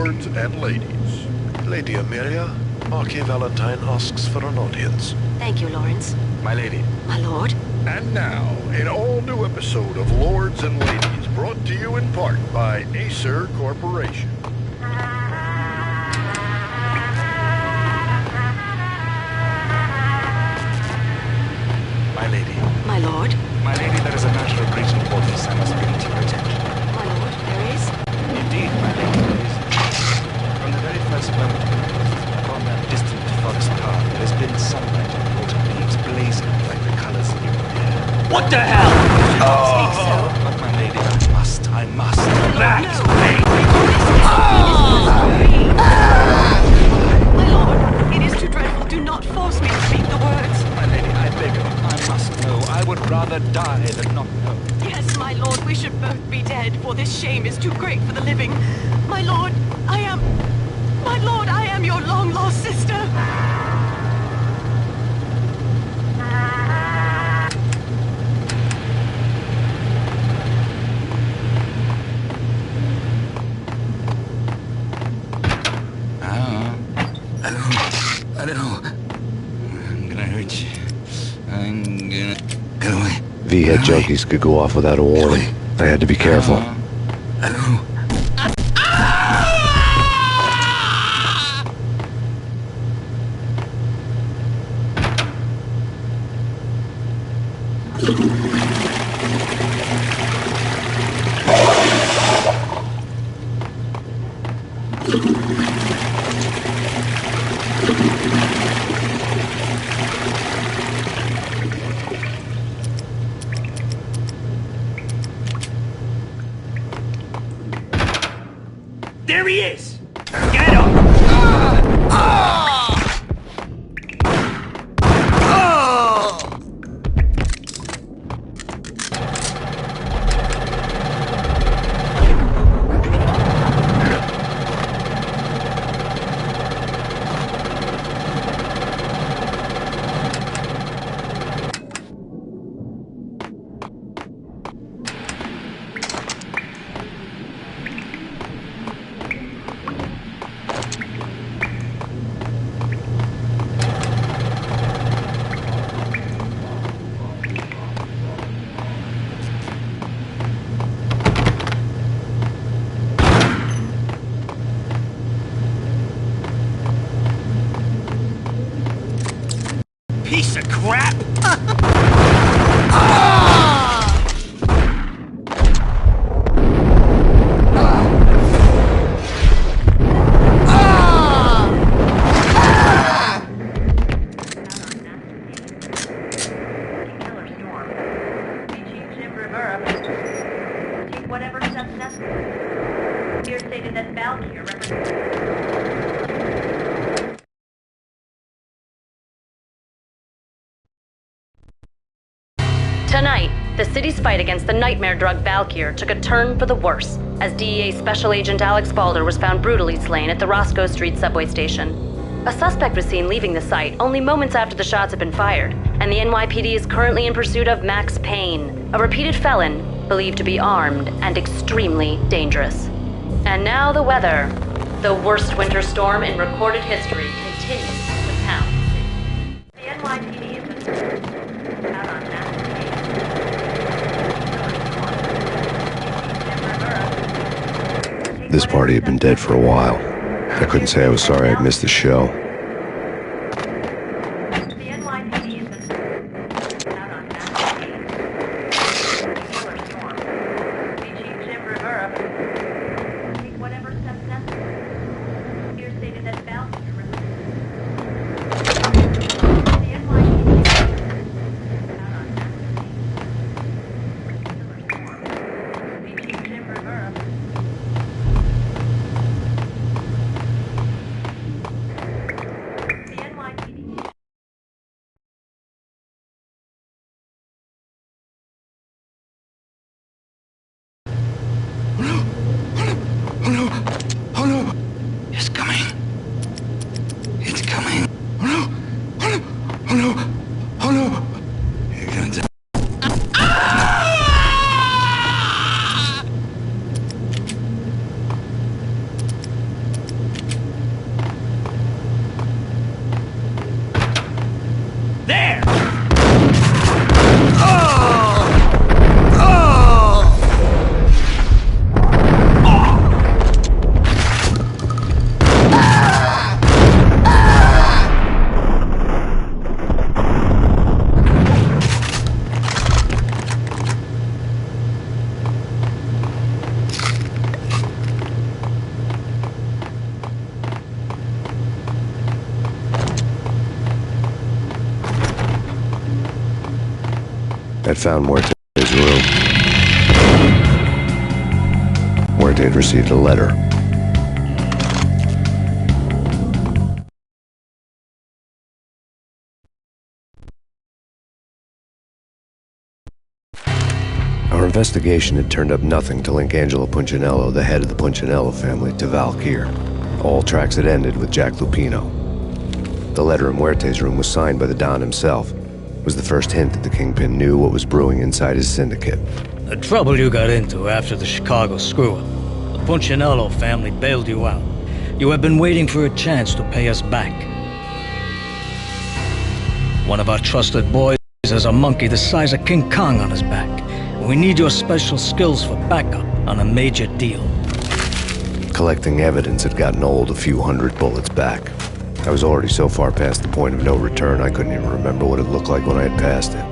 lords and ladies. Lady Amelia, Marquis Valentine asks for an audience. Thank you, Lawrence. My lady. My lord. And now, an all-new episode of Lords and Ladies, brought to you in part by Acer Corporation. My lady. My lord. My lady, there is a matter of great importance I must bring to your attention. My lord, there is? Indeed, my lady, there is. From the very first moment upon that distant forest path, there has been sunlight and autumn leaves blazing like the colors of your hair. What the hell? Speak so. But my lady, I must. Back! My lord, it is too dreadful. Do not force me to speak the words. My lady, I beg you, I must know. I would rather die than not know. Yes, my lord, we should both be dead, for this shame is too great for the living. My lord, I am your long-lost sister. Hello. I'm gonna hurt you. I'm gonna... Get away. V-head junkies could go off without a warning. I had to be careful. Hello. There he is! Get him! Piece of crap! Take whatever steps necessary. Here stated that Valkyrie represents... Tonight, the city's fight against the nightmare drug Valkyr took a turn for the worse, as DEA Special Agent Alex Balder was found brutally slain at the Roscoe Street subway station. A suspect was seen leaving the site only moments after the shots had been fired, and the NYPD is currently in pursuit of Max Payne, a repeated felon believed to be armed and extremely dangerous. And now the weather. The worst winter storm in recorded history continues to pound. The NYPD has been out on mass. This party had been dead for a while. I couldn't say I was sorry I'd missed the show. The NYPD has been out on mass. Killer storm. Chief Jim Rivera. Take whatever steps necessary. Here stated that Valkyrie the NYPD has been out on mass. Killer storm. Chief Jim Rivera. I'd found Muerte's room. Muerte had received a letter. Our investigation had turned up nothing to link Angelo Punchinello, the head of the Punchinello family, to Valkyr. All tracks had ended with Jack Lupino. The letter in Muerte's room was signed by the Don himself. It was the first hint that the Kingpin knew what was brewing inside his syndicate. The trouble you got into after the Chicago screw-up. The Punchinello family bailed you out. You have been waiting for a chance to pay us back. One of our trusted boys has a monkey the size of King Kong on his back. We need your special skills for backup on a major deal. Collecting evidence had gotten old a few hundred bullets back. I was already so far past the point of no return I couldn't even remember what it looked like when I had passed it.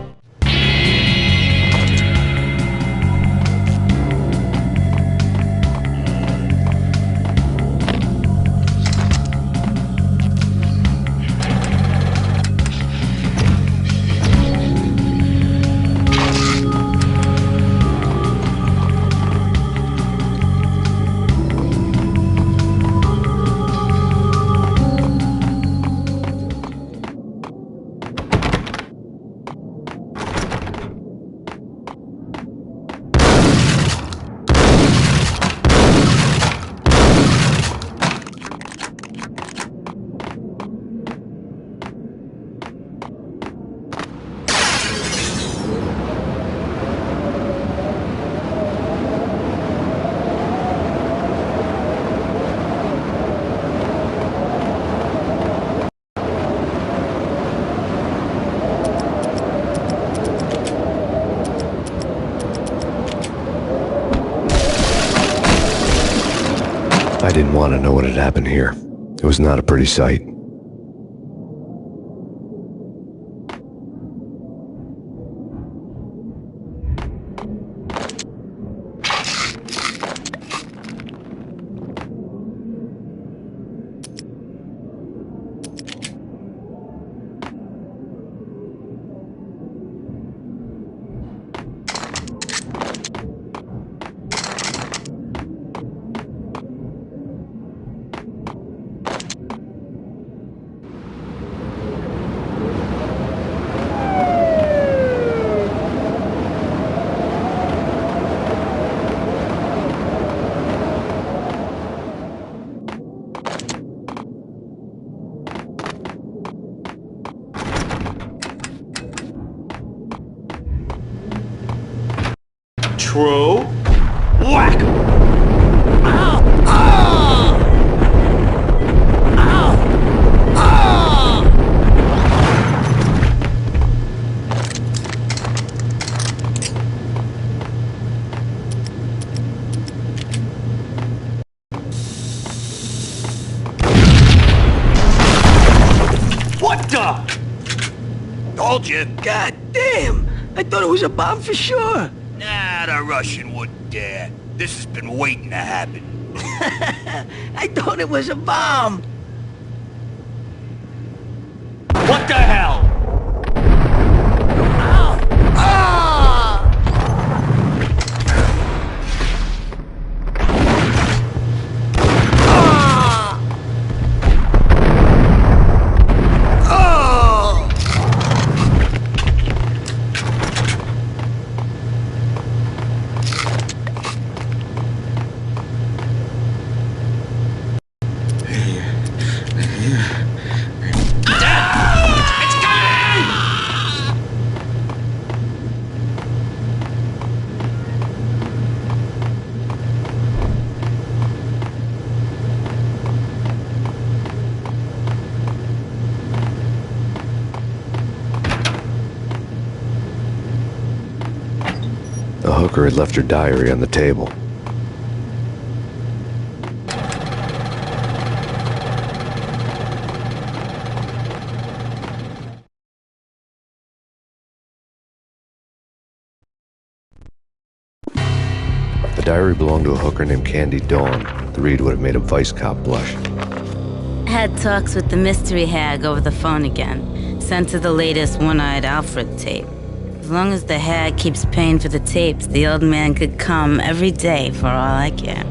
I didn't want to know what had happened here. It was not a pretty sight. True. Whack! Ow! What the? Told you. God damn! I thought it was a bomb for sure. Nah, the Russian wouldn't dare. This has been waiting to happen. I thought it was a bomb. What the hell? Ow! Ah! The hooker had left her diary on the table. The diary belonged to a hooker named Candy Dawn. The read would have made a vice cop blush. Had talks with the mystery hag over the phone again. Sent her the latest one-eyed Alfred tape. long as the hair keeps paying for the tapes, the old man could come every day for all I care.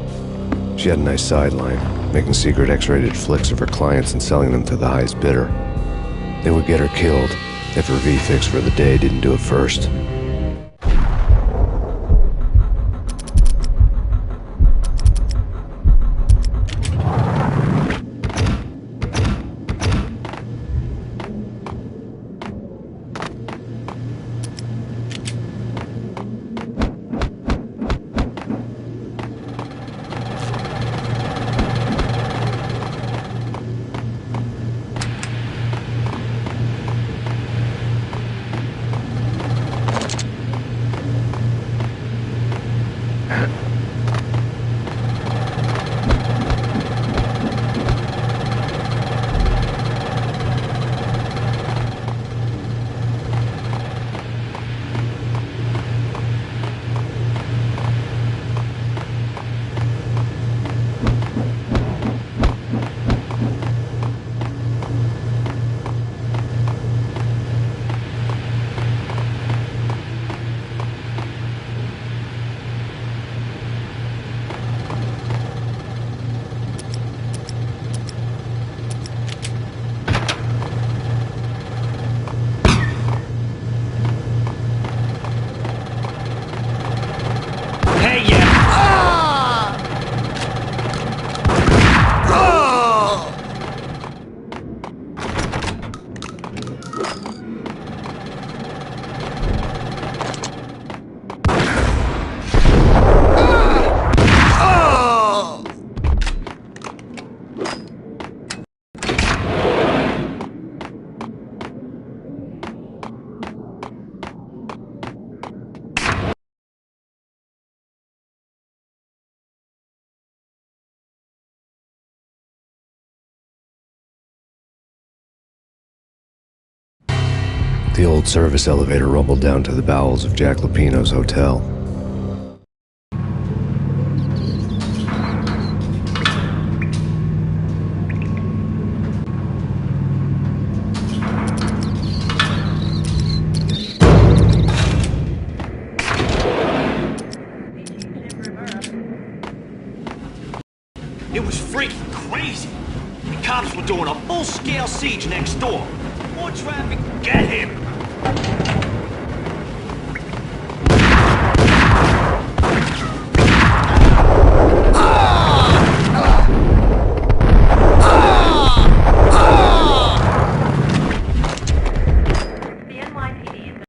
She had a nice sideline, making secret X-rated flicks of her clients and selling them to the highest bidder. They would get her killed if her V-fix for the day didn't do it first. The old service elevator rumbled down to the bowels of Jack Lupino's hotel. It was freaking crazy. The cops were doing a full-scale siege next door. More traffic. Get him! The NYPD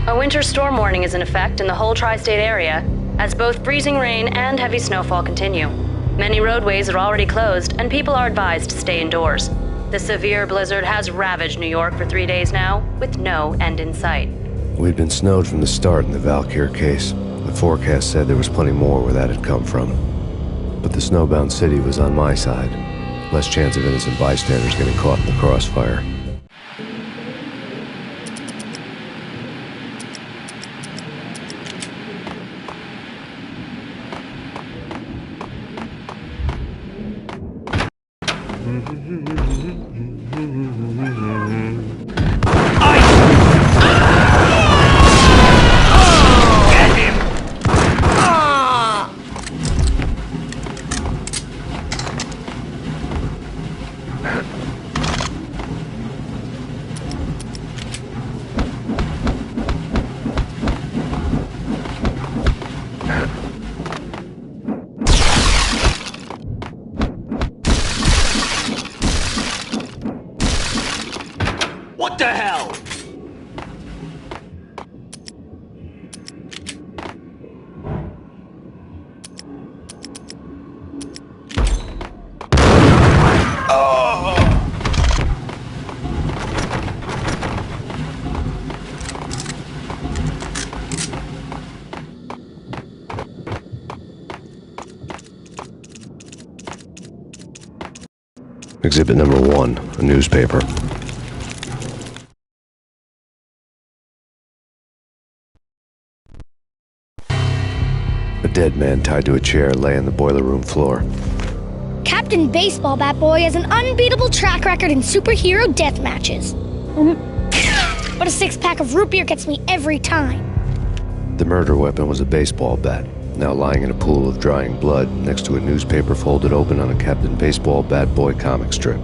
A winter storm warning is in effect in the whole tri-state area, as both freezing rain and heavy snowfall continue. Many roadways are already closed, and people are advised to stay indoors. The severe blizzard has ravaged New York for 3 days now, with no end in sight. We'd been snowed from the start in the Valkyr case. The forecast said there was plenty more where that had come from. But the snowbound city was on my side. Less chance of innocent bystanders getting caught in the crossfire. What the hell? Exhibit number 1, a newspaper. A dead dead man tied to a chair lay on the boiler room floor. Captain Baseball Bat Boy has an unbeatable track record in superhero death matches. But a six-pack of root beer gets me every time. The murder weapon was a baseball bat, now lying in a pool of drying blood next to a newspaper folded open on a Captain Baseball Bat Boy comic strip.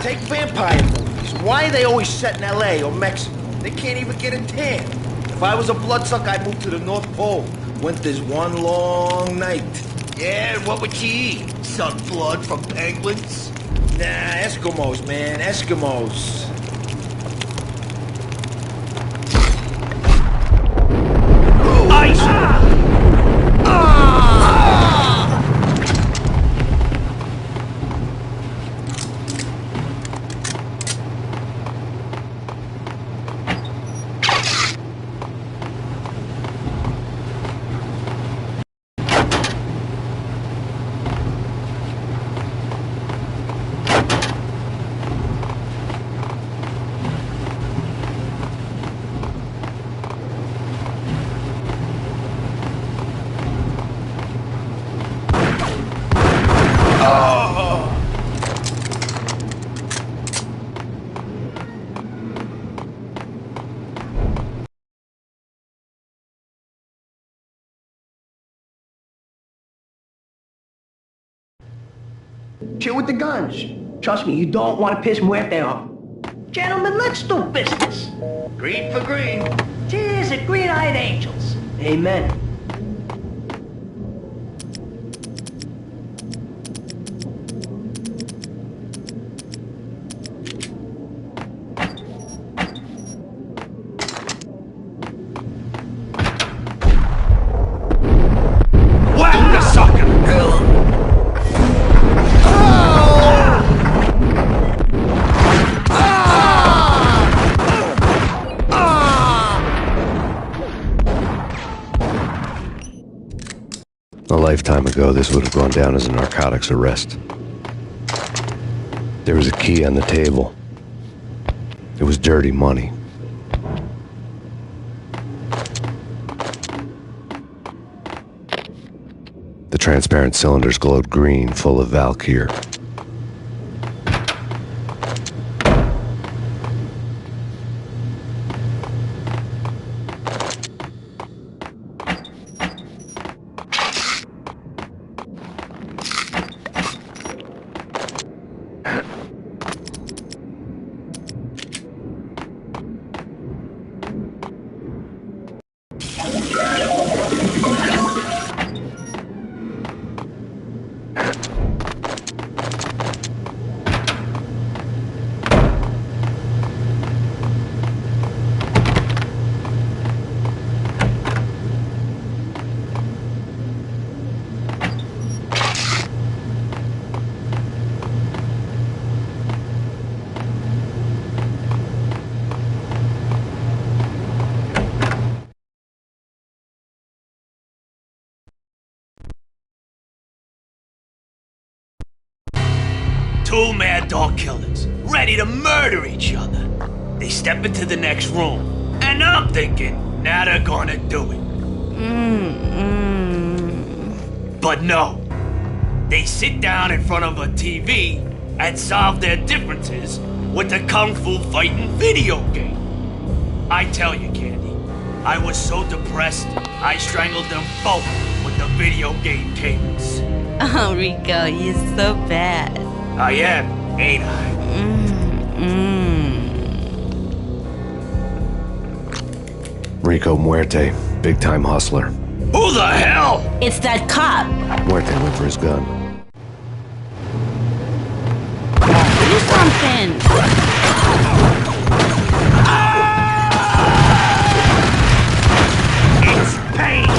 Take vampire movies. Why are they always set in L.A. or Mexico? They can't even get a tan. If I was a bloodsucker, I'd move to the North Pole. Winter's one long night. Yeah, and what would you eat? Suck blood from penguins? Nah, Eskimos, man. Eskimos. Ice! Chill with the guns. Trust me, you don't want to piss Muerte off. Gentlemen, let's do business. Green for green. Cheers at green-eyed angels. Amen. Whack the sucker! A lifetime ago, this would have gone down as a narcotics arrest. There was a key on the table. It was dirty money. The transparent cylinders glowed green, full of Valkyr. Two mad dog killers, ready to murder each other. They step into the next room, and I'm thinking, now they're gonna do it. But no. They sit down in front of a TV and solve their differences with the Kung Fu fighting video game. I tell you, Candy, I was so depressed, I strangled them both with the video game cables. Oh, Rico, you're so bad. I am, ain't I? Rico Muerte, big-time hustler. Who the hell? It's that cop. Muerte went for his gun. Do something. It's Payne!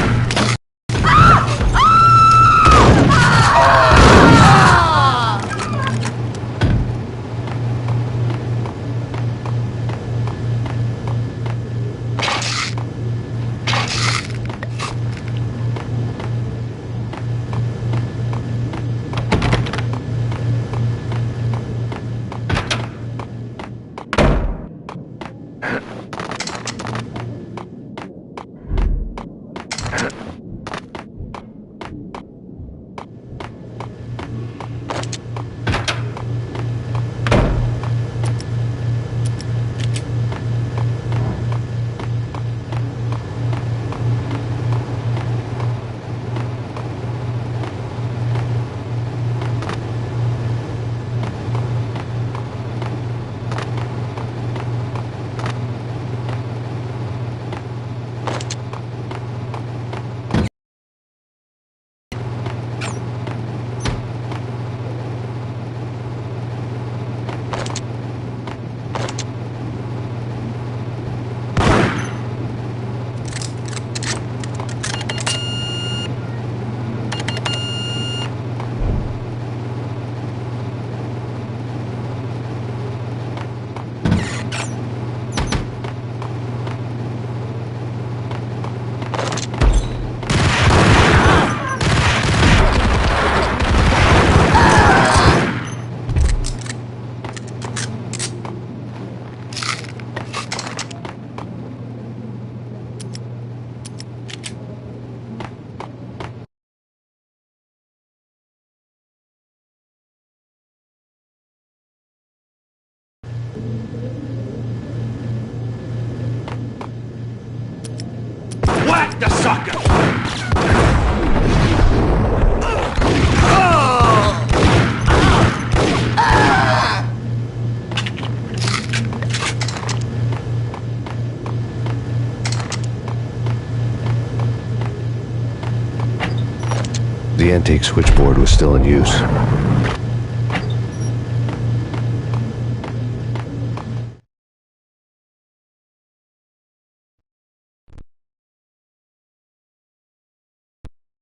The antique switchboard was still in use.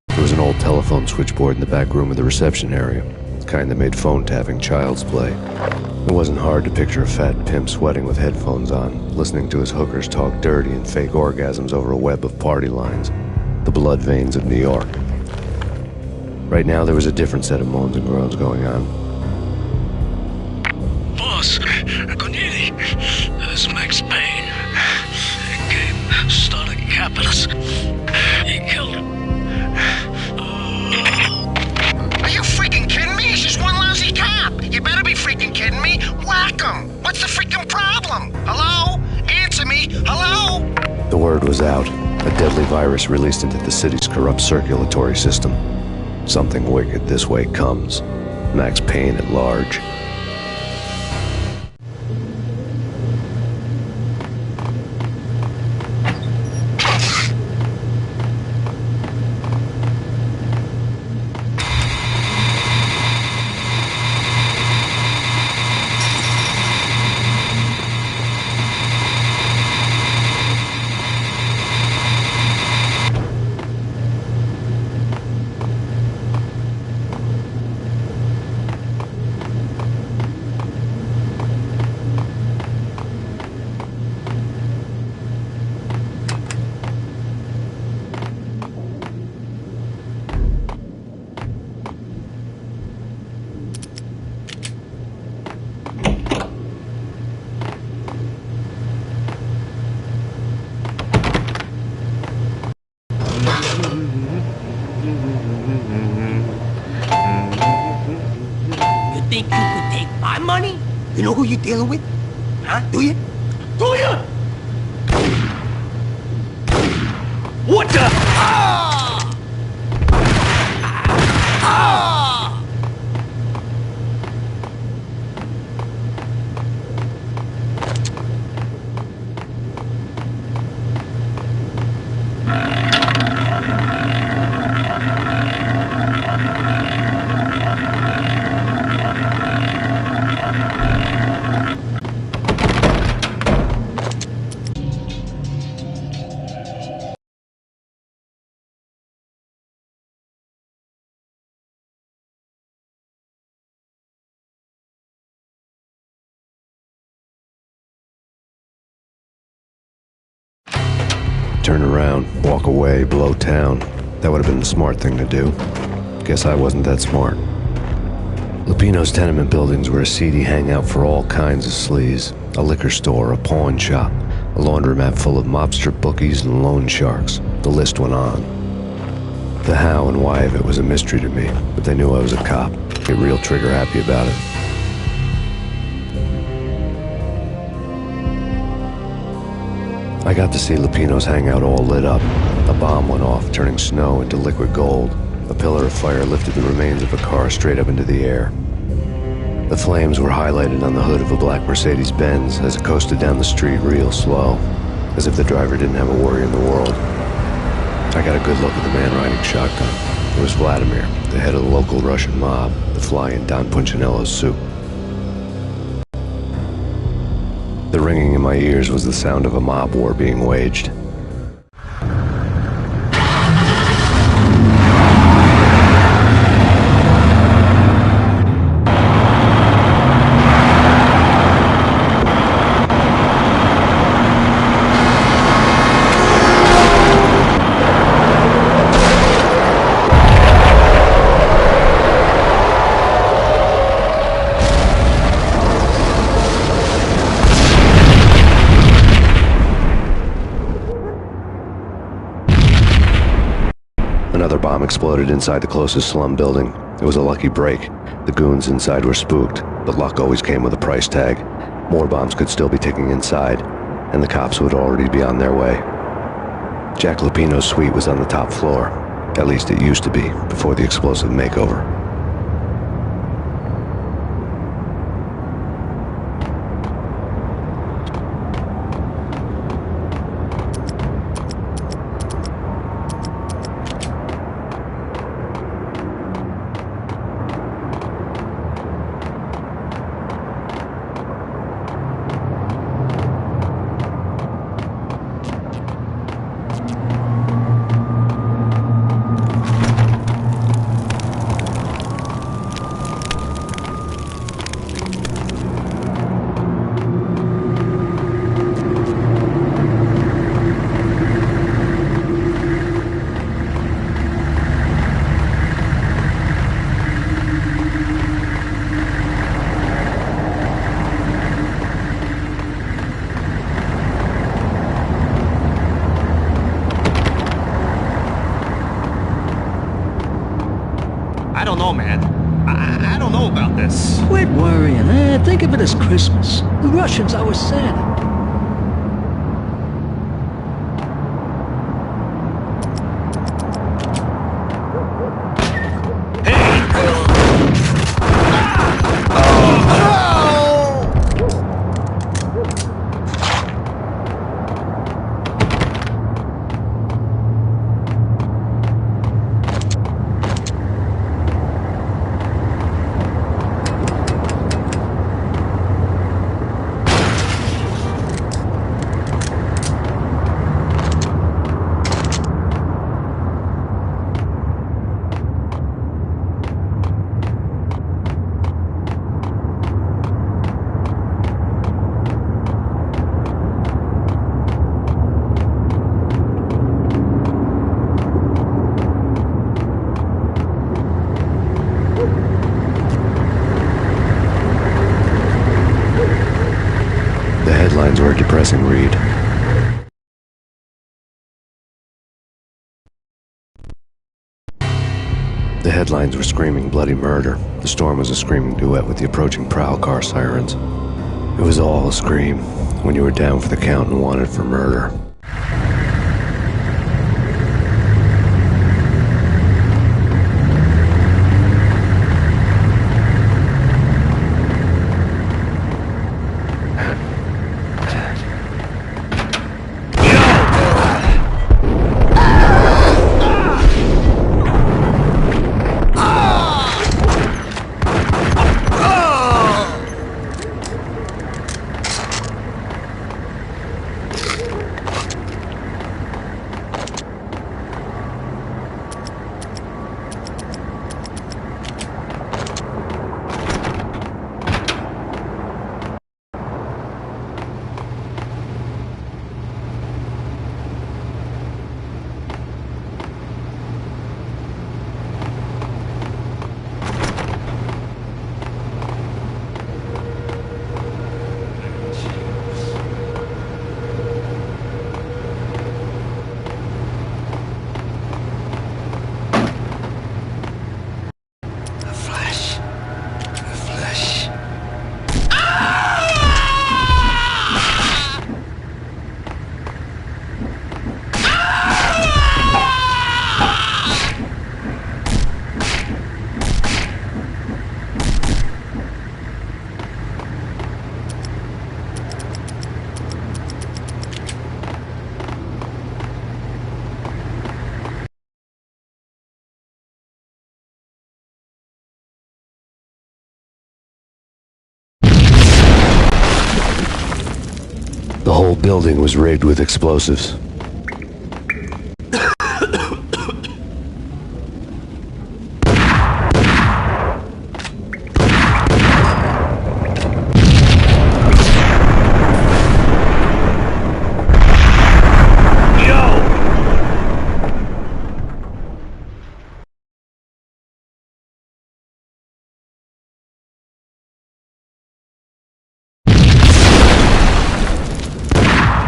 There was an old telephone switchboard in the back room of the reception area, the kind that made phone tapping child's play. It wasn't hard to picture a fat pimp sweating with headphones on, listening to his hookers talk dirty and fake orgasms over a web of party lines, the blood veins of New York. Right now, there was a different set of moans and groans going on. Boss, Corneli, this is Max Payne. He came, started capping us. He killed him. Are you freaking kidding me? He's just one lousy cop. You better be freaking kidding me. Whack him. What's the freaking problem? Hello? Answer me. Hello? The word was out. A deadly virus released into the city's corrupt circulatory system. Something wicked this way comes. Max Payne at large. Think you could take my money? You know who you're dealing with? Huh? Do you? Do you? What the? Ah! Ah! Turn around, walk away, blow town. That would have been the smart thing to do. Guess I wasn't that smart. Lupino's tenement buildings were a seedy hangout for all kinds of sleaze. A liquor store, a pawn shop, a laundromat full of mobster bookies and loan sharks. The list went on. The how and why of it was a mystery to me, but they knew I was a cop. Get real trigger happy about it. I got to see Lupino's hangout all lit up. A bomb went off, turning snow into liquid gold. A pillar of fire lifted the remains of a car straight up into the air. The flames were highlighted on the hood of a black Mercedes-Benz as it coasted down the street real slow, as if the driver didn't have a worry in the world. I got a good look at the man riding shotgun. It was Vladimir, the head of the local Russian mob, the fly in Don Punchinello's soup. The ringing in my ears was the sound of a mob war being waged. Another bomb exploded inside the closest slum building. It was a lucky break. The goons inside were spooked, but luck always came with a price tag. More bombs could still be ticking inside, and the cops would already be on their way. Jack Lupino's suite was on the top floor. At least it used to be, before the explosive makeover. Quit worrying, eh? Think of it as Christmas. The Russians are with Santa. The headlines were a depressing read. The headlines were screaming bloody murder. The storm was a screaming duet with the approaching prowl car sirens. It was all a scream when you were down for the count and wanted for murder. The whole building was rigged with explosives.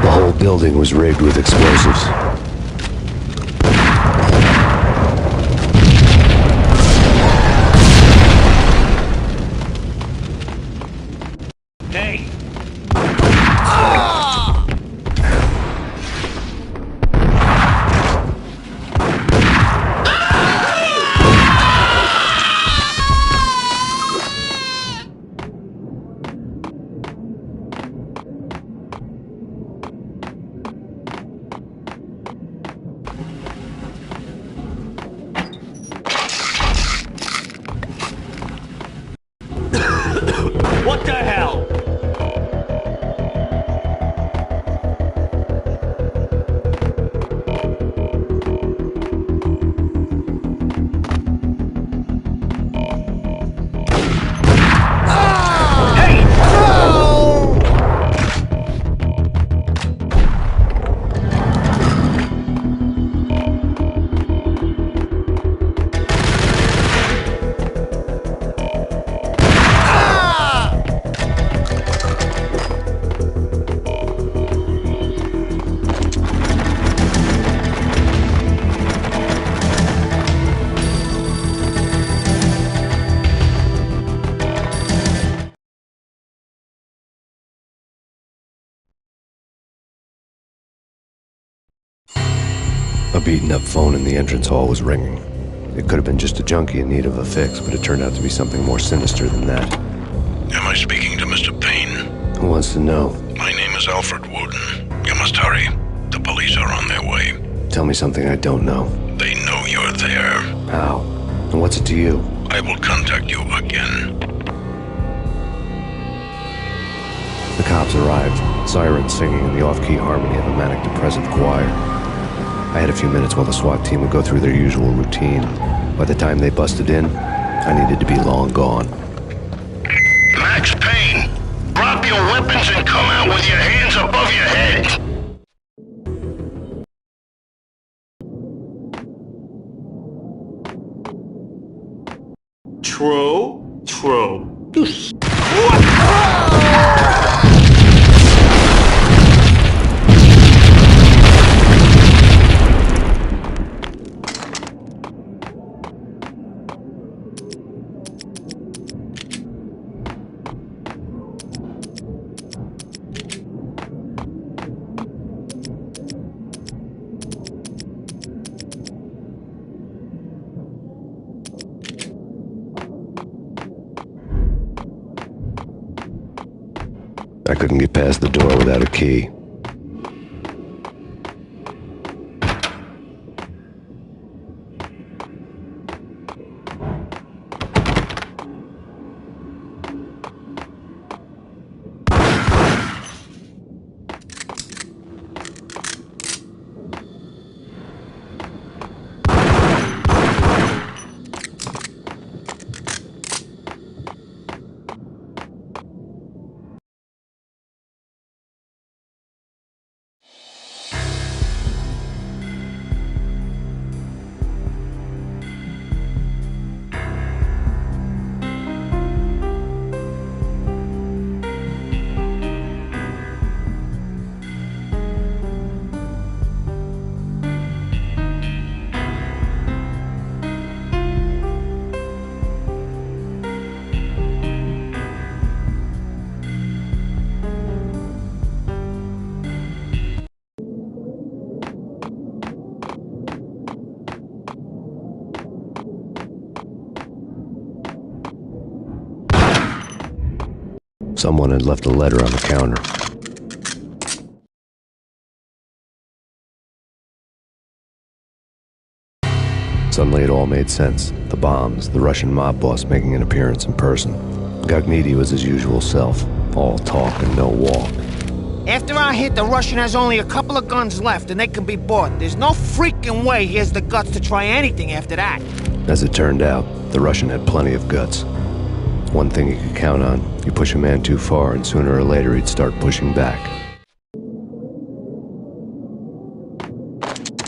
The whole building was rigged with explosives. Hey! What the hell? A beaten-up phone in the entrance hall was ringing. It could have been just a junkie in need of a fix, but it turned out to be something more sinister than that. Am I speaking to Mr. Payne? Who wants to know? My name is Alfred Woden. You must hurry. The police are on their way. Tell me something I don't know. They know you're there. How? And what's it to you? I will contact you again. The cops arrived, sirens singing in the off-key harmony of a manic-depressive choir. I had a few minutes while the SWAT team would go through their usual routine. By the time they busted in, I needed to be long gone. Max Payne, drop your weapons and come out with your hands above your head. True. I couldn't get past the door without a key. Someone had left a letter on the counter. Suddenly it all made sense. The bombs, the Russian mob boss making an appearance in person. Gagniti was his usual self, all talk and no walk. After our hit, the Russian has only a couple of guns left, and they can be bought. There's no freaking way he has the guts to try anything after that. As it turned out, the Russian had plenty of guts. One thing you could count on, you push a man too far and sooner or later he'd start pushing back.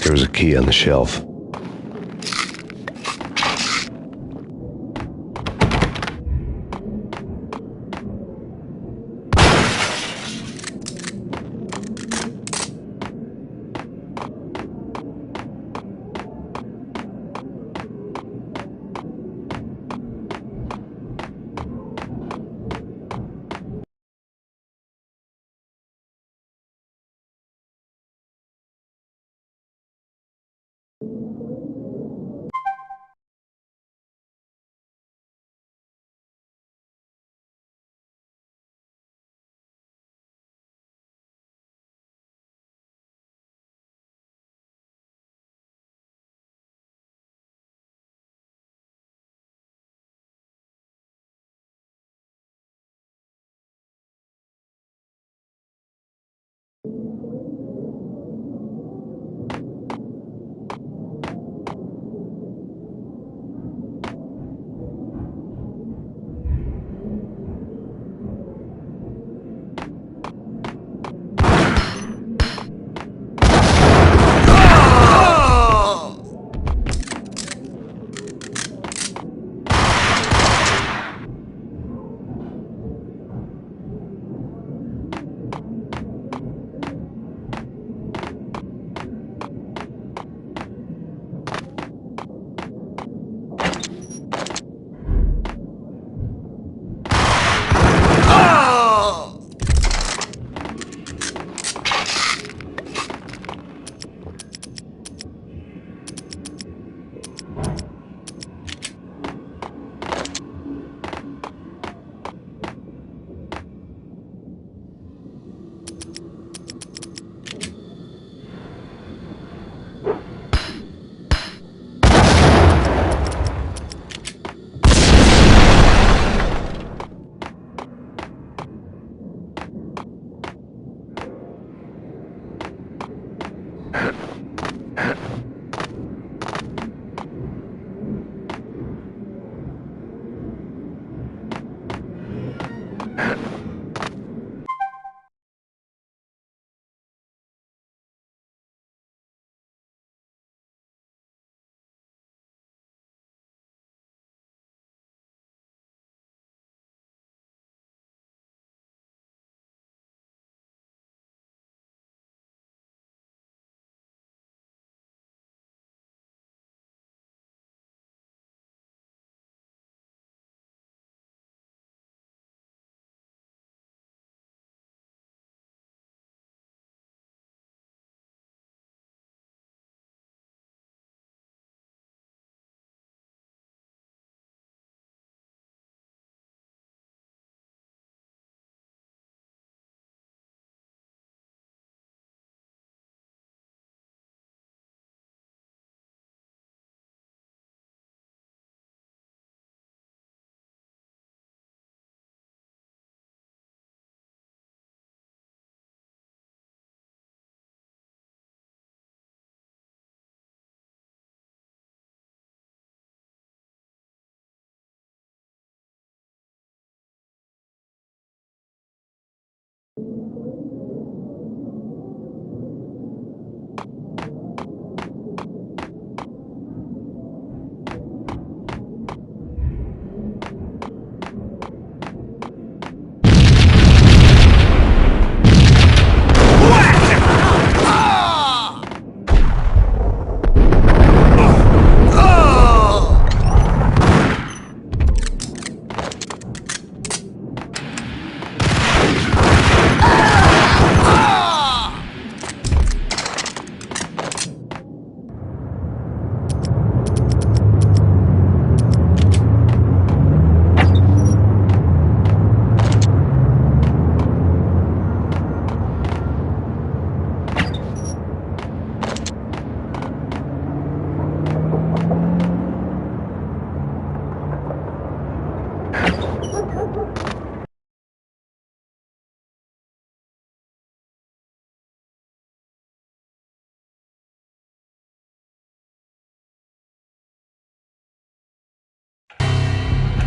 There was a key on the shelf.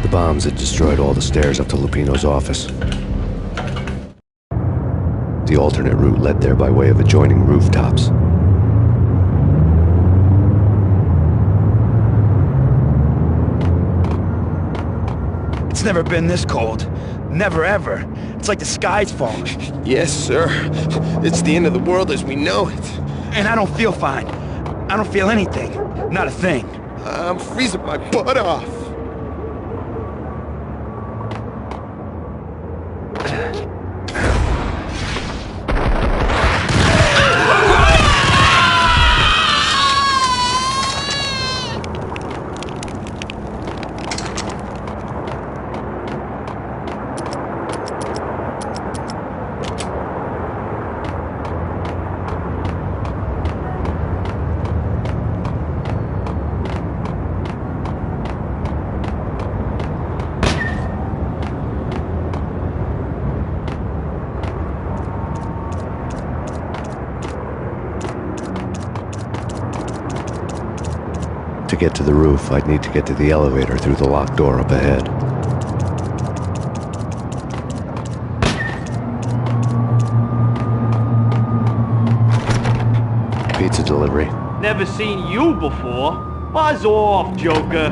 The bombs had destroyed all the stairs up to Lupino's office. The alternate route led there by way of adjoining rooftops. It's never been this cold. Never ever. It's like the sky's falling. Yes, sir. It's the end of the world as we know it. And I don't feel fine. I don't feel anything. Not a thing. I'm freezing my butt off. To get to the roof, I'd need to get to the elevator through the locked door up ahead. Pizza delivery. Never seen you before. Buzz off, Joker.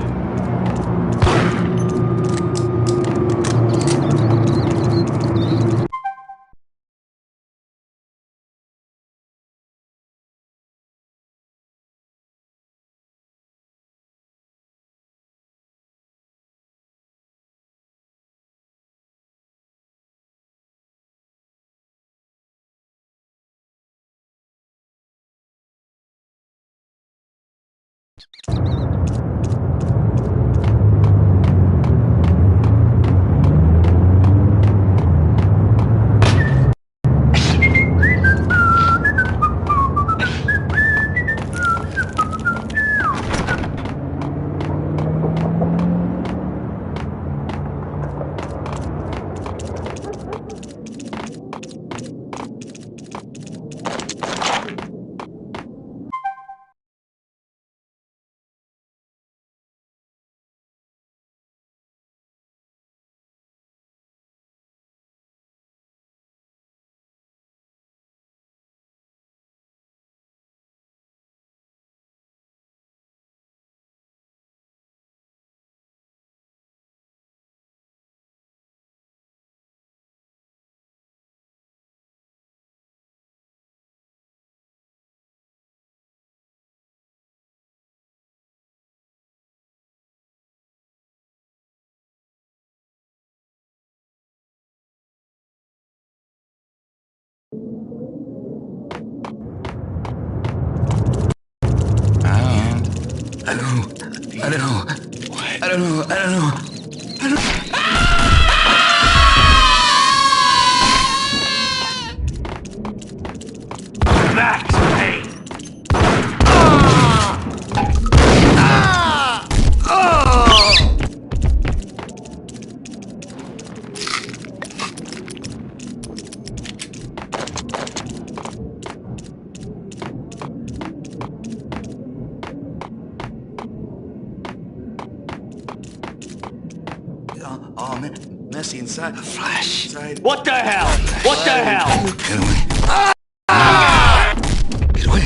I don't know. I don't know. I don't know. I don't Max Payne! Oh, man. Messy inside. Flash. Inside. What the hell? What the hell? Get away. Get away.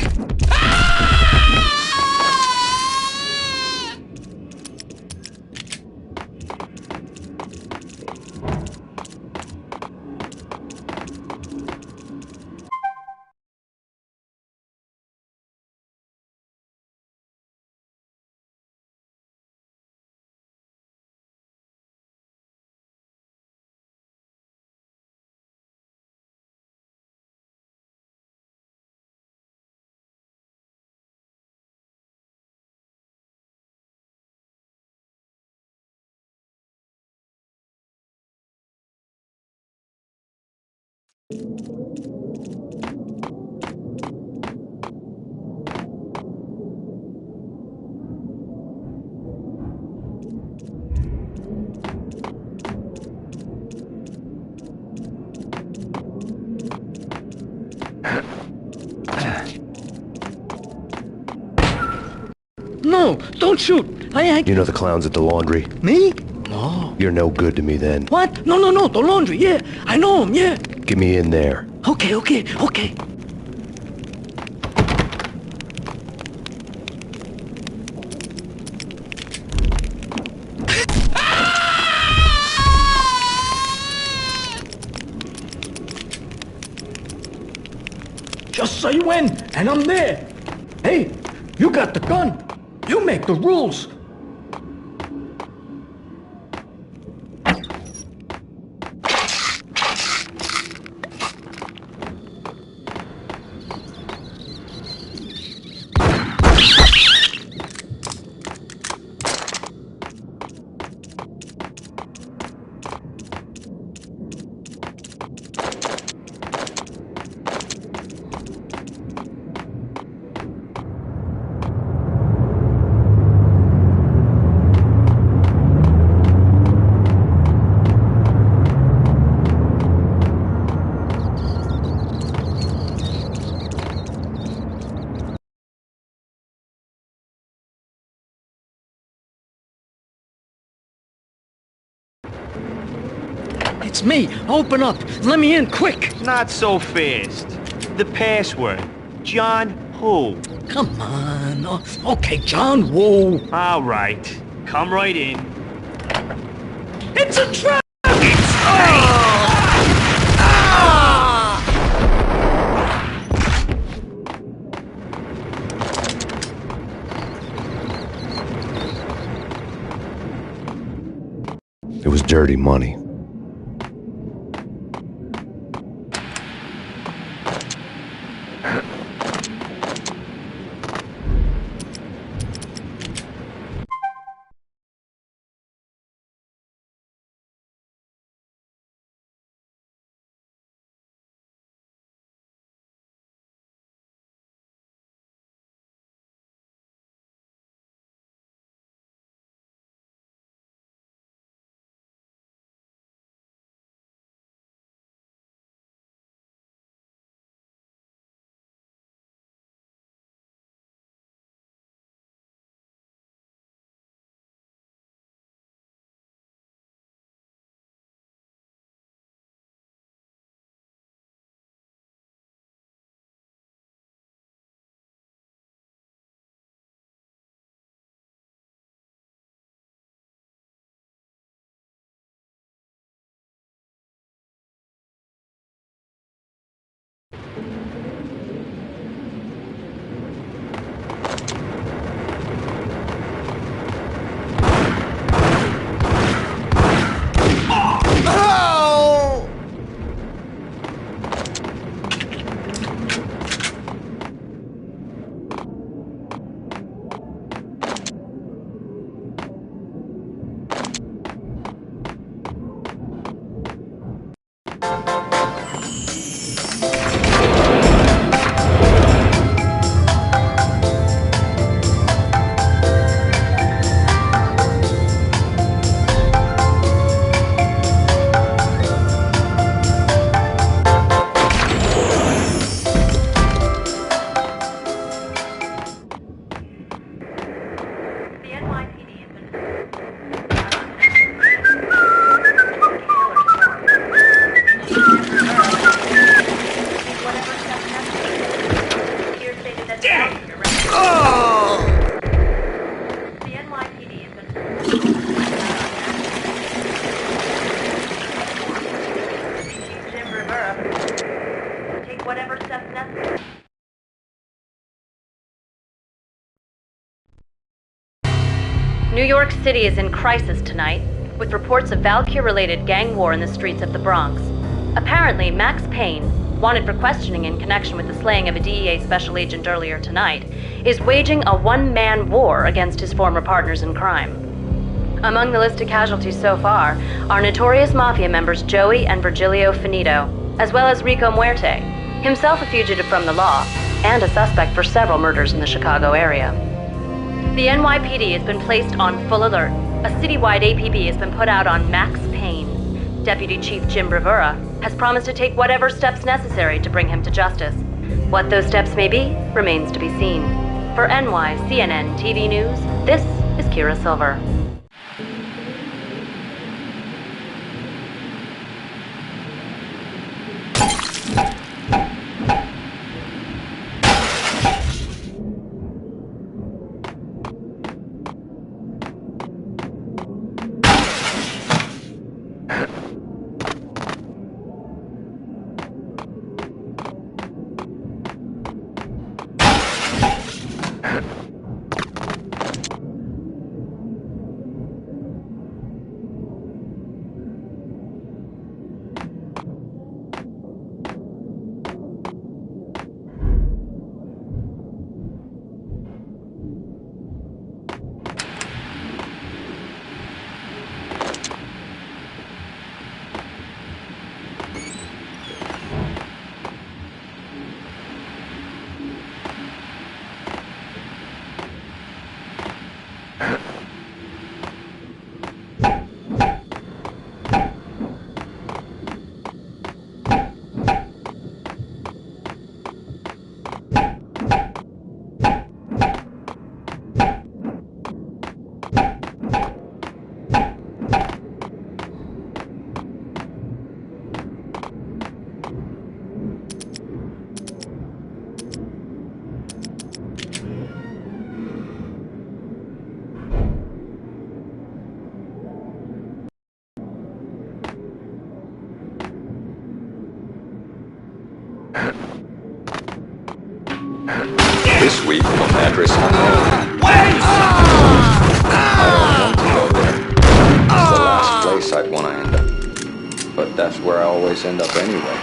No, don't shoot. I ain't. You know the clowns at the laundry? Me? No. You're no good to me then. What? No, no, no. The laundry. Yeah, I know him. Yeah. Get me in there. Okay, okay, okay. Just say when, and I'm there. Hey, you got the gun. You make the rules. It's me. Open up. Let me in, quick. Not so fast. The password. John who? Come on. Oh, okay, John Woo. All right. Come right in. It's a trap! It was dirty money. Rivera. Take whatever steps necessary. New York City is in crisis tonight, with reports of Valkyr-related gang war in the streets of the Bronx. Apparently, Max Payne, wanted for questioning in connection with the slaying of a DEA special agent earlier tonight, is waging a one-man war against his former partners in crime. Among the list of casualties so far are notorious mafia members Joey and Virgilio Finito, as well as Rico Muerte, himself a fugitive from the law, and a suspect for several murders in the Chicago area. The NYPD has been placed on full alert. A citywide APB has been put out on Max Payne. Deputy Chief Jim Rivera has promised to take whatever steps necessary to bring him to justice. What those steps may be remains to be seen. For NYCNN TV News, this is Kira Silver. This week on Address Unknown. I don't want to go there. It's the last place I'd want to end up. But that's where I always end up anyway.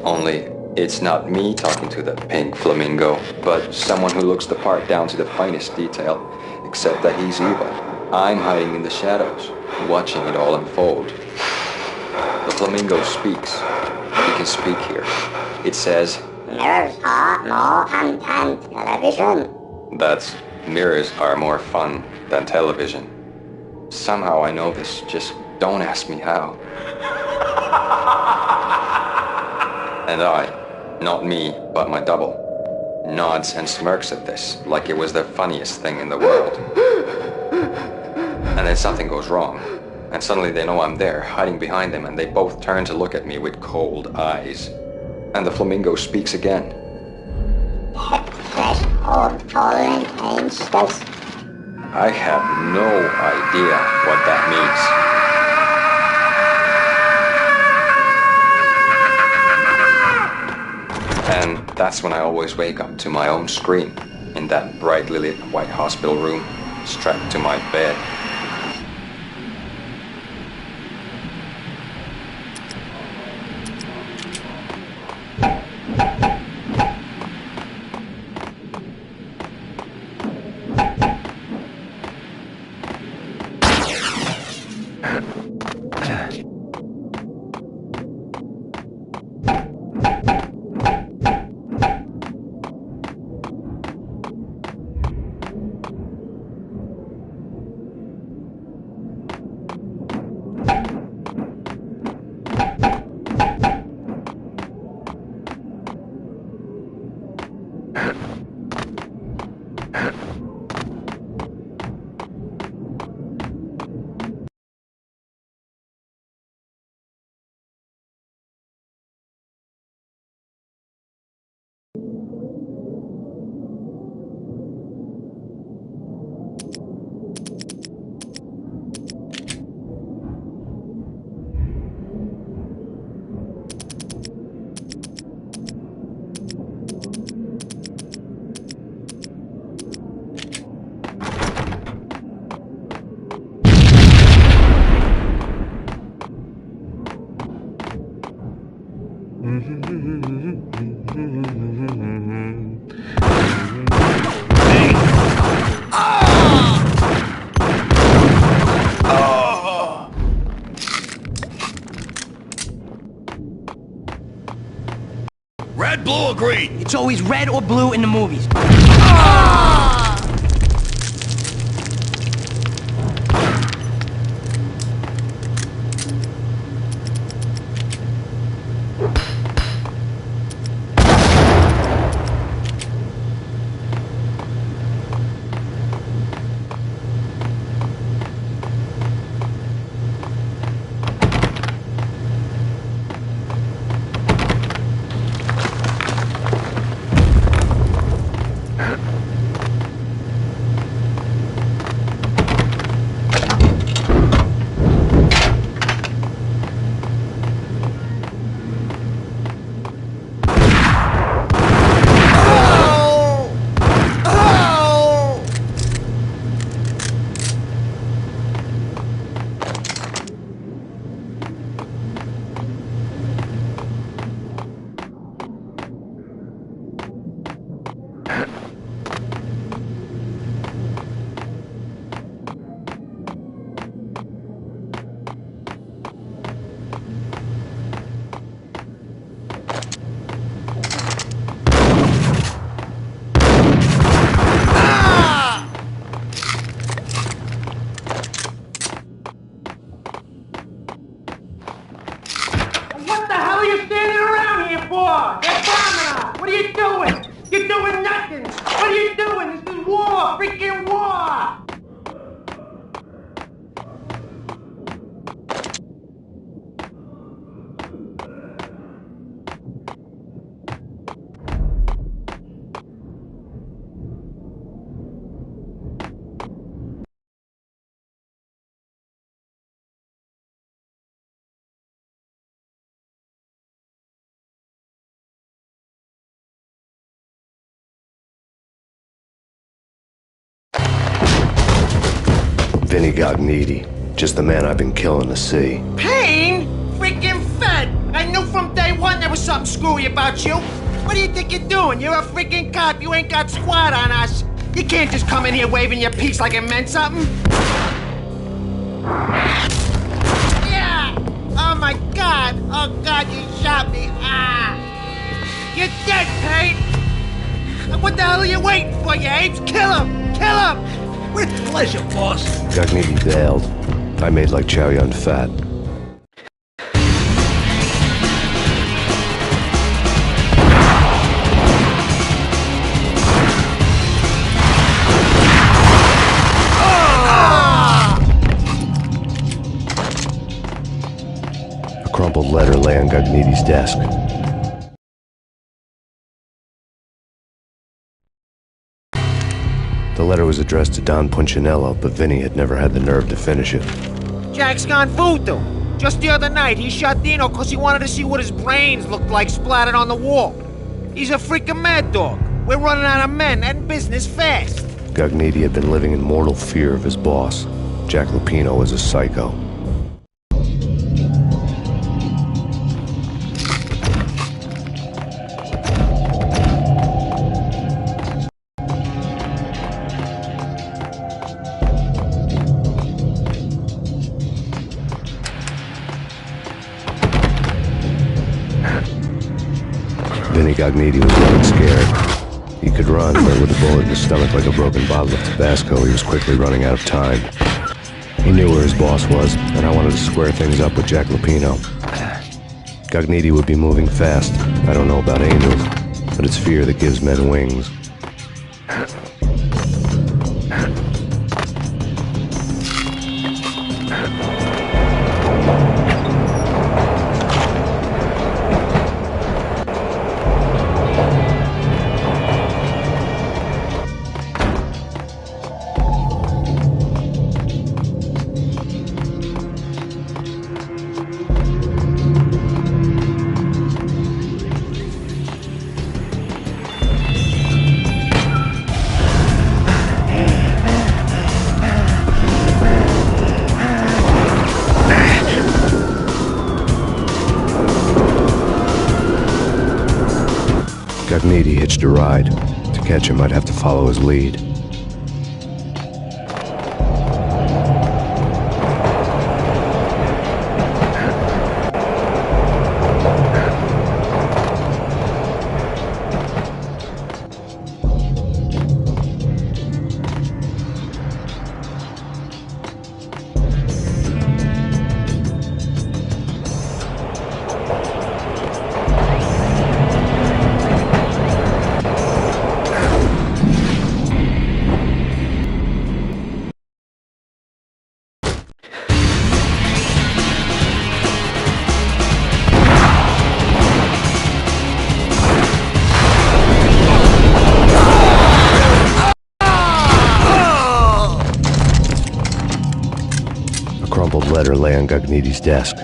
Only, it's not me talking to the pink flamingo, but someone who looks the part down to the finest detail, except that he's evil. I'm hiding in the shadows, watching it all unfold. The flamingo speaks. He can speak here. It says, mirrors are more fun than television. That's, mirrors are more fun than television. Somehow I know this, just don't ask me how. And I, not me, but my double, nods and smirks at this like it was the funniest thing in the world. And then something goes wrong, and suddenly they know I'm there, hiding behind them, and they both turn to look at me with cold eyes. And the flamingo speaks again. Threshold tolerant angels. I have no idea what that means. And that's when I always wake up to my own scream, in that brightly lit white hospital room, strapped to my bed. Red, blue, or green? It's always red or blue in the movies. What the hell are you standing around here for? They're bombing us! What are you doing? You're doing nothing! What are you doing? This is war! Freaking war! Vinny Gognitti, just the man I've been killing to see. Payne? Freaking fed! I knew from day one there was something screwy about you. What do you think you're doing? You're a freaking cop. You ain't got squat on us. You can't just come in here waving your piece like it meant something. Yeah! Oh my God! Oh God, you shot me! Ah! You're dead, Payne! What the hell are you waiting for, you apes? Kill him! Kill him! With pleasure, boss. Gognitti bailed. I made like Chow Yun Fat. A crumpled letter lay on Gognitti's desk. The letter was addressed to Don Punchinello, but Vinny had never had the nerve to finish it. Jack's gone voodoo. Just the other night, he shot Dino because he wanted to see what his brains looked like splattered on the wall. He's a freaking mad dog. We're running out of men and business fast. Gognitti had been living in mortal fear of his boss. Jack Lupino was a psycho. Vinny Gognitti was running scared. He could run, but with a bullet in his stomach like a broken bottle of Tabasco, he was quickly running out of time. He knew where his boss was, and I wanted to square things up with Jack Lupino. Gognitti would be moving fast. I don't know about angels, but it's fear that gives men wings. Gagniti hitched a ride. To catch him, I'd have to follow his lead. A crumpled letter lay on Gagniti's desk.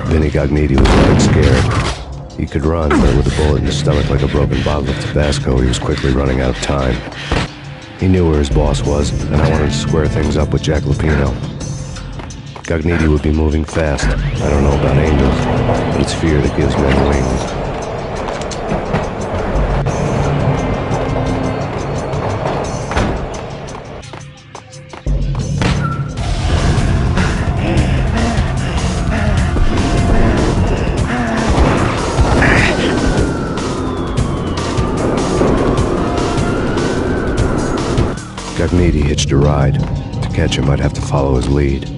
Vinny Gagniti was looking scared. He could run, but with a bullet in his stomach like a broken bottle of Tabasco, he was quickly running out of time. He knew where his boss was, and I wanted to square things up with Jack Lupino. Gagniti would be moving fast. I don't know about angels, but it's fear that gives men wings. Gagniti hitched a ride. To catch him, I'd have to follow his lead.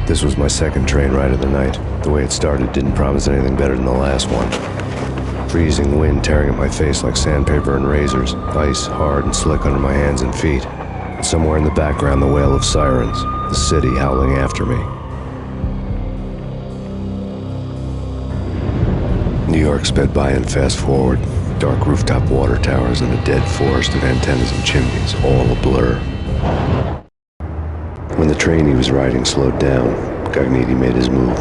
This was my second train ride of the night. The way it started didn't promise anything better than the last one. Freezing wind tearing at my face like sandpaper and razors, ice hard and slick under my hands and feet. And somewhere in the background, the wail of sirens, the city howling after me. New York sped by in fast forward. Dark rooftop water towers and a dead forest of antennas and chimneys, all a blur. When the train he was riding slowed down, Gagniti made his move.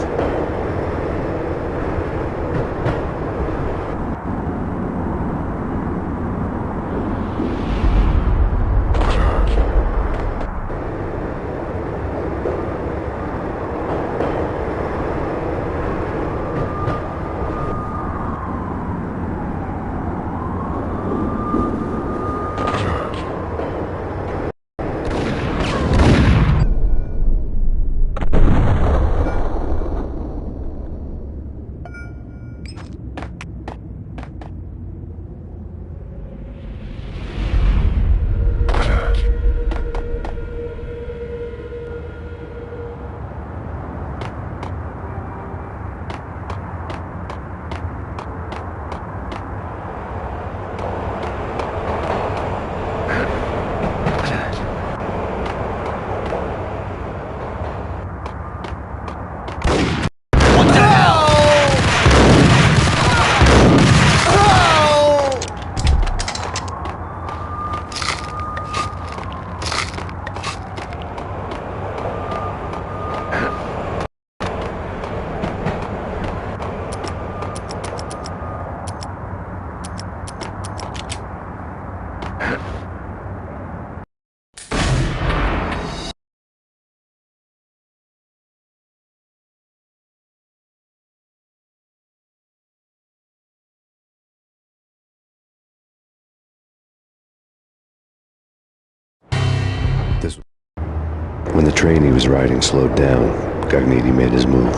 When the train he was riding slowed down, Gagniti made his move.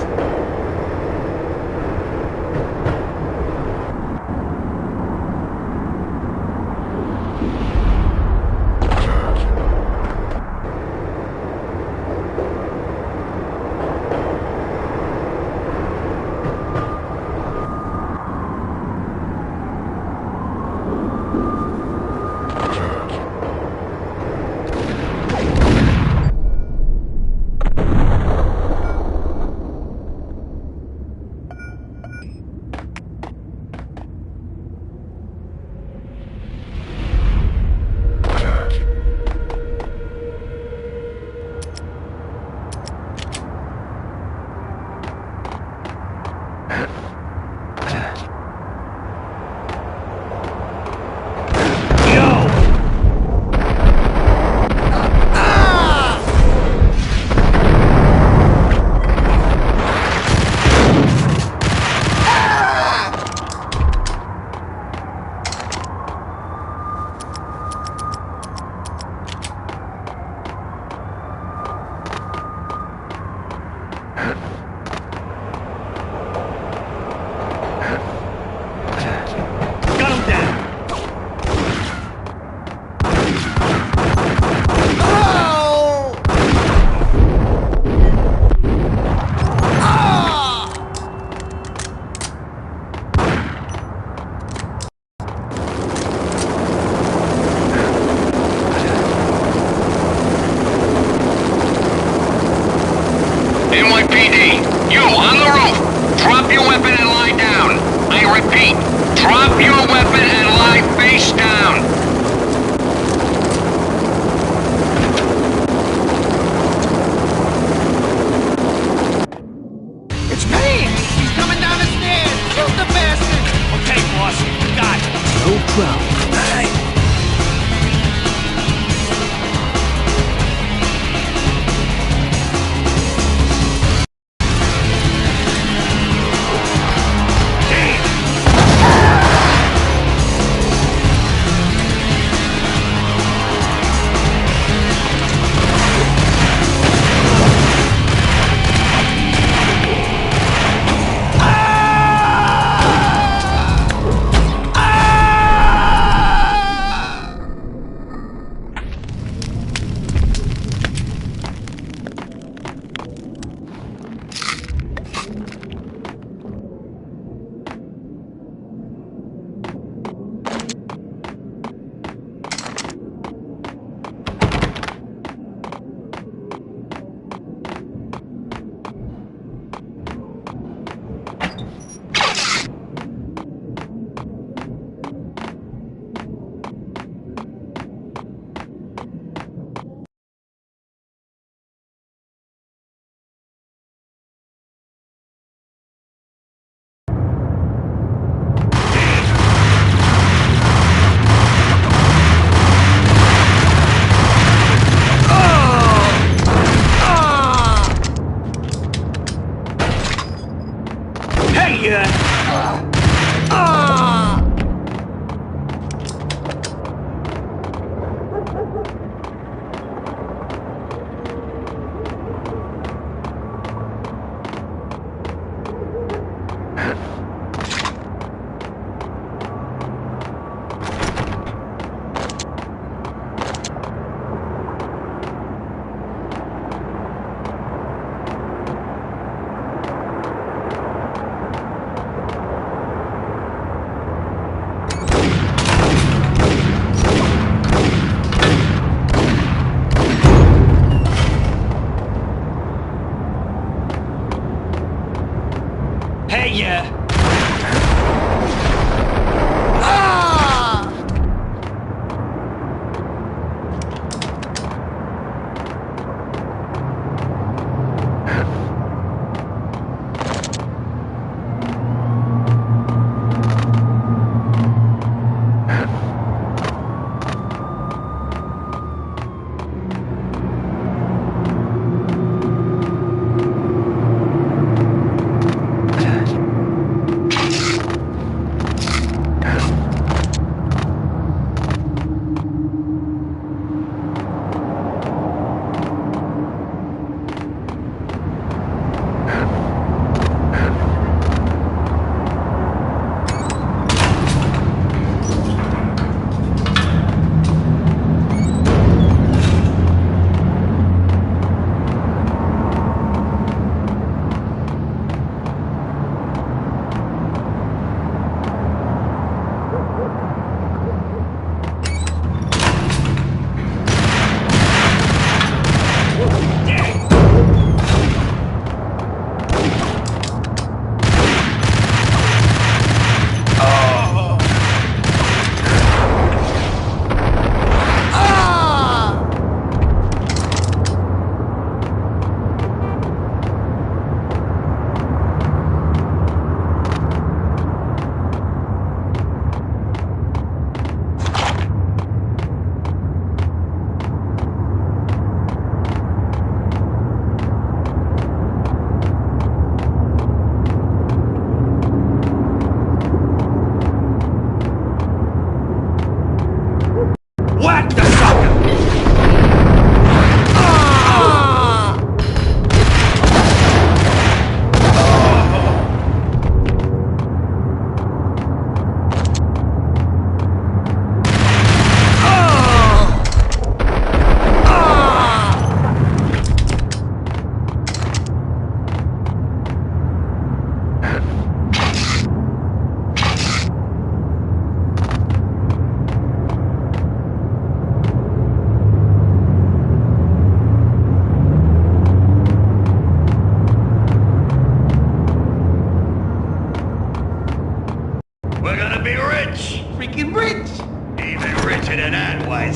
LAPD. You, on the roof. Drop your weapon and lie down. I repeat, drop your weapon and lie face down. It's Payne! He's coming down the stairs! Shoot the bastard! Okay, boss. Got it. No problem.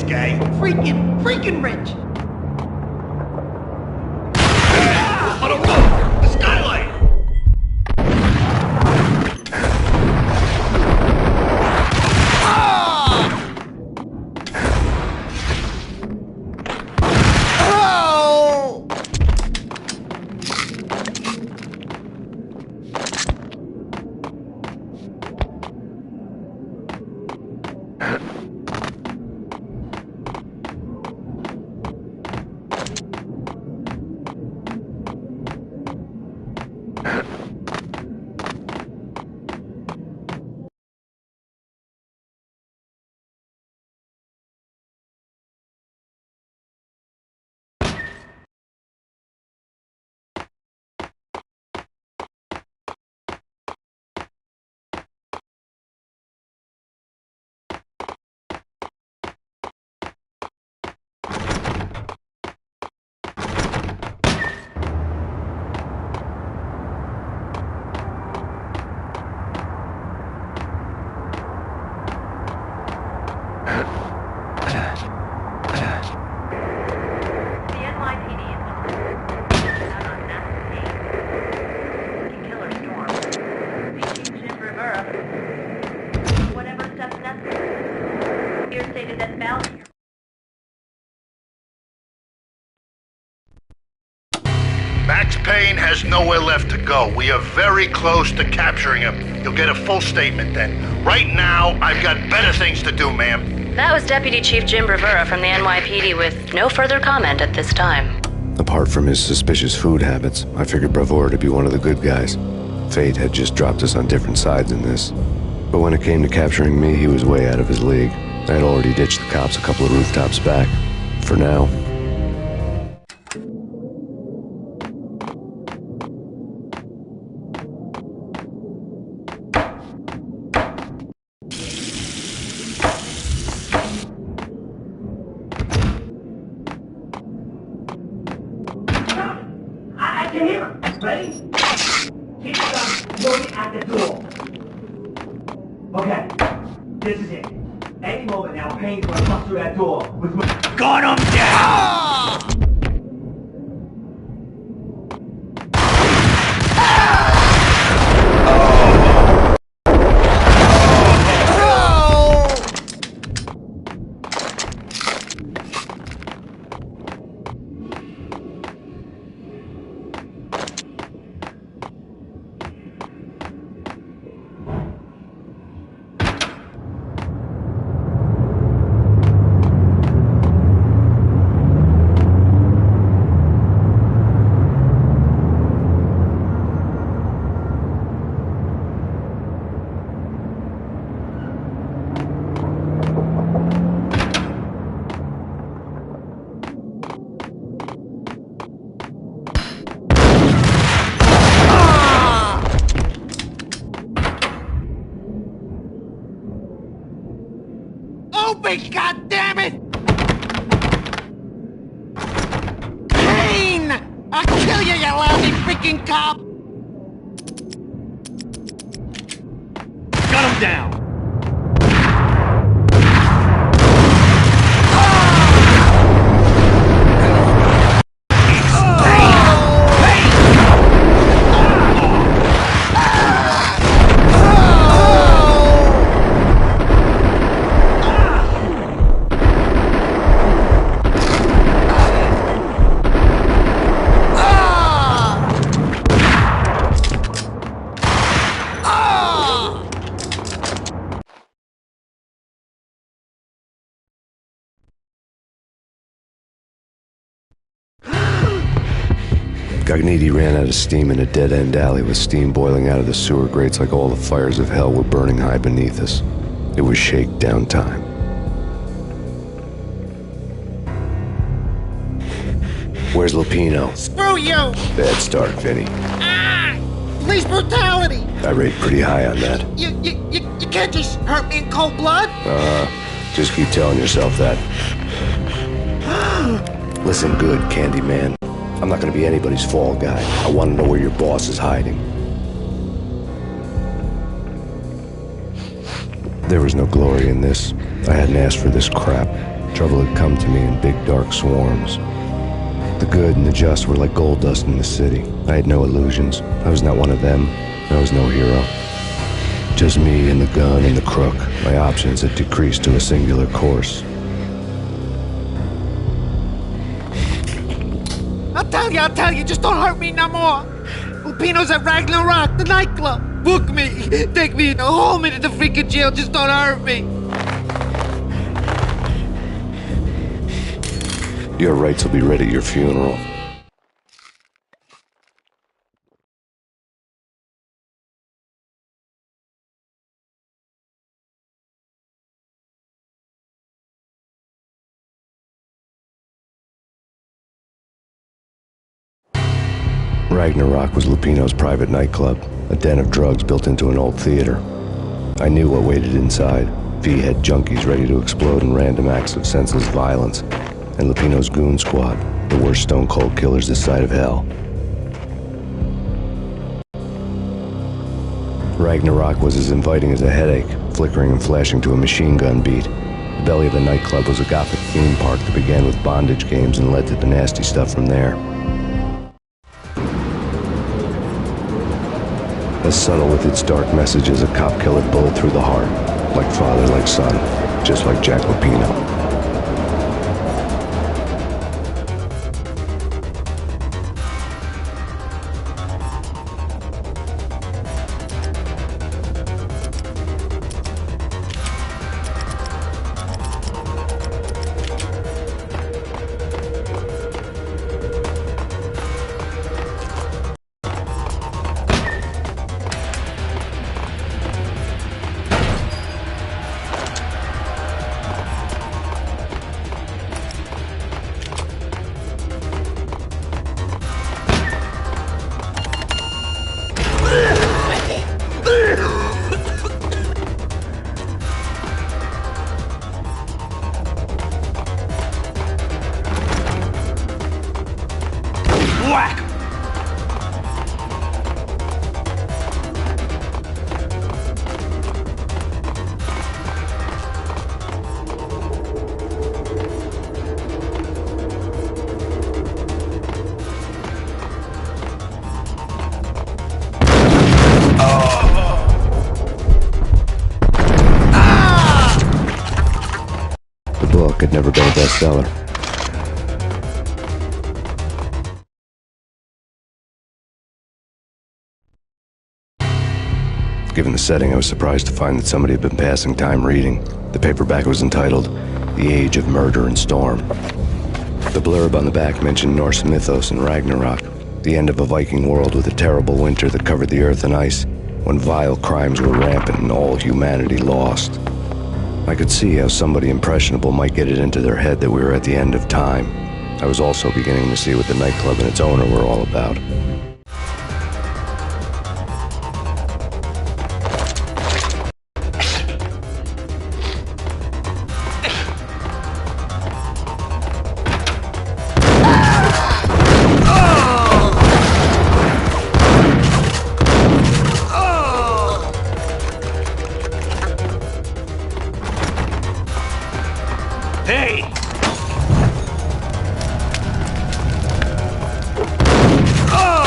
rich guy. Freaking rich. On a roof! The skylight! Max Payne has nowhere left to go. We are very close to capturing him. You'll get a full statement then. Right now, I've got better things to do, ma'am. That was Deputy Chief Jim Rivera from the NYPD with no further comment at this time. Apart from his suspicious food habits, I figured Bravura to be one of the good guys. Fate had just dropped us on different sides in this. But when it came to capturing me, he was way out of his league. I had already ditched the cops a couple of rooftops back. For now. I can hear him. Ready? Keep the gun pointing at the door. Okay, this is it. Any moment now, Payne's gonna bust through that door with my... Gun him down! Open, goddammit! Payne! I'll kill you, you lousy freaking cop! Gun him down! Gagniti ran out of steam in a dead-end alley with steam boiling out of the sewer grates like all the fires of hell were burning high beneath us. It was shakedown time. Where's Lupino? Screw you! Bad start, Vinny. Police brutality! I rate pretty high on that. You can't just hurt me in cold blood! Just keep telling yourself that. Listen good, Candyman. I'm not gonna be anybody's fall guy. I want to know where your boss is hiding. There was no glory in this. I hadn't asked for this crap. Trouble had come to me in big dark swarms. The good and the just were like gold dust in the city. I had no illusions. I was not one of them. I was no hero. Just me and the gun and the crook. My options had decreased to a singular course. I'll tell you, just don't hurt me no more. Lupino's at Ragnarok, the nightclub. Book me, take me, haul me to the freaking jail, just don't hurt me. Your rights will be read at your funeral. Ragnarok was Lupino's private nightclub, a den of drugs built into an old theater. I knew what waited inside. V-head junkies ready to explode in random acts of senseless violence, and Lupino's goon squad, the worst stone-cold killers this side of hell. Ragnarok was as inviting as a headache, flickering and flashing to a machine gun beat. The belly of the nightclub was a gothic theme park that began with bondage games and led to the nasty stuff from there. As subtle with its dark message as a cop-killer bullet through the heart, like father, like son, just like Jack Lupino. Whack! The book had never been a bestseller. Given the setting, I was surprised to find that somebody had been passing time reading. The paperback was entitled, The Age of Murder and Storm. The blurb on the back mentioned Norse mythos and Ragnarok, the end of a Viking world with a terrible winter that covered the earth in ice, when vile crimes were rampant and all humanity lost. I could see how somebody impressionable might get it into their head that we were at the end of time. I was also beginning to see what the nightclub and its owner were all about. Hey! Oh!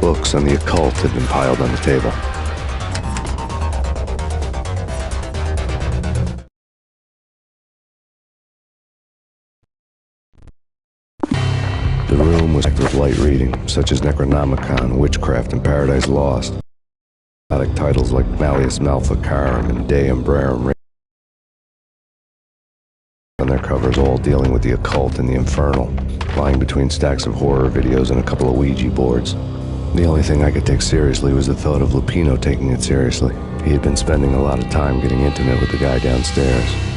Books on the occult had been piled on the table. The room was packed with light reading, such as Necronomicon, Witchcraft, and Paradise Lost. Exotic titles like Malleus Maleficarum and De Umbrarum on their covers, all dealing with the occult and the infernal, lying between stacks of horror videos and a couple of Ouija boards. The only thing I could take seriously was the thought of Lupino taking it seriously. He had been spending a lot of time getting intimate with the guy downstairs.